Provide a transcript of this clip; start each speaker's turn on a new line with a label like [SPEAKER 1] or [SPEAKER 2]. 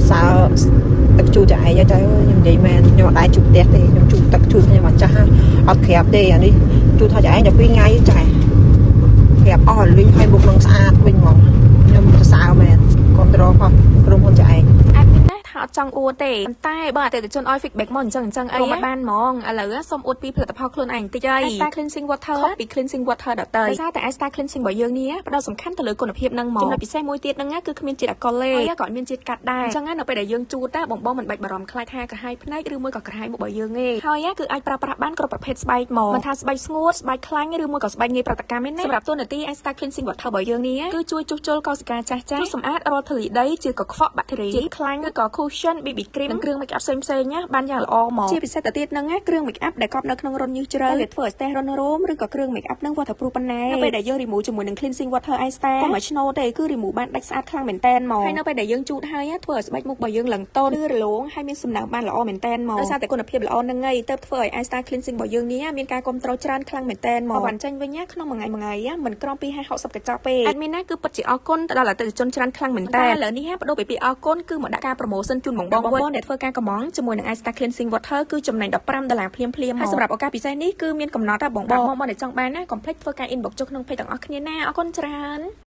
[SPEAKER 1] sao tập chu chạy cho trái nhưng vậy mà nhưng mà đại chụp đẹp thì nhưng chụp tập chu nhưng mà cha ọt kẹp đi anh đi chu thay chạy nhập đi ngay chạy kẹp linh hay một lần xa bên mong nhưng mà sao mà con trò không không con chạy
[SPEAKER 2] họ trong u tệ tay bà tệ chôn oil feedback mòn chẳng ấy ban mong là xong u pi ผลิตภัณฑ์ ខ្លួនឯងតិចហើយ Asta cleansing water copy cleansing water ដល់ទៅតែ Asta cleansing របស់យើងនេះផ្ដោតសំខាន់ទៅលើគុណភាពនឹងហ្មងចំណុចពិសេសមួយទៀតហ្នឹងគឺគ្មានជាតិអាល់កុលទេហើយក៏មានជាតិកាត់ដែរអញ្ចឹងនៅពេលដែលយើងជូតបងមិនបាច់បារម្ភខ្លាចថាក្រហាយភ្នែកឬមួយក៏ក្រហាយមុខរបស់យើងទេហើយគឺអាចប្រើប្រាស់បានគ្រប់ប្រភេទស្បែកហ្មងមិនថាស្បែកស្ងួតស្បែកខ្លាញ់ឬមួយក៏ស្បែកងាយប្រតិកម្មទេណាសម្រាប់តួនាទី Asta cleansing water របស់យើងនេះគឺជួយជួសជុលកោសិកាចាស់ៗសម្អាតរាល់ធូលីដីជាកខ្វក់បាក់តេរីជាតិខ្លាញ់ឬក៏ cushion BB cream និងគ្រឿង make up ផ្សេងៗណាបានយ៉ាងល្អហ្មងជាពិសេសទៅទៀតហ្នឹងគ្រឿង make up ដែលកប់នៅក្នុងរន្ធញើសជ្រៅវាធ្វើឲ្យស្ទះរន្ធរោមឬក៏គ្រឿង make up ហ្នឹង waterproof ប៉ុណ្ណាពេលដែលយើង remove ជាមួយនឹង cleansing water Asta កុំឲ្យឆ្នោតទេគឺ remove បានដាច់ស្អាតខ្លាំងមែនតើហ្មងហើយនៅពេលដែលយើងជូតហើយធ្វើឲ្យស្បែកមុខរបស់យើងឡើងតូនឬរលោងហើយមានសំណើមបានល្អមែនតើហ្មងដោយសារតែគុណភាពល្អហ្នឹងហើយទើបធ្វើឲ្យ Asta cleansing របស់យើងនេះមានការគ្រប់គ្រងច្រើនខ្លាំងមែនតើហ្មងបានចាញ់វិញក្នុងមួយថ្ងៃមិនក្រំពី50-60កញ្ចប់ទេ admin ណាគឺពិតជាអរគុណទៅដល់អតិថិជនច្រើនខ្លាំងមែនតើឥឡូវនេះបដូរពីពាក្យអរគុណគឺមកដាក់ការ promotion ជូនបងដែលធ្វើការកម្មង់ជាមួយនឹង Asta cleansing water គឺចំណេញ$15ភ្លាមហើយសម្រាប់ឱកាសពិសេសនេះគឺមានកំណត់ថាបងដែលចង់បានណាកុំភ្លេចធ្វើការ inbox ចូលក្នុង page ទាំងអស់គ្នាណាអរគុណច្រើន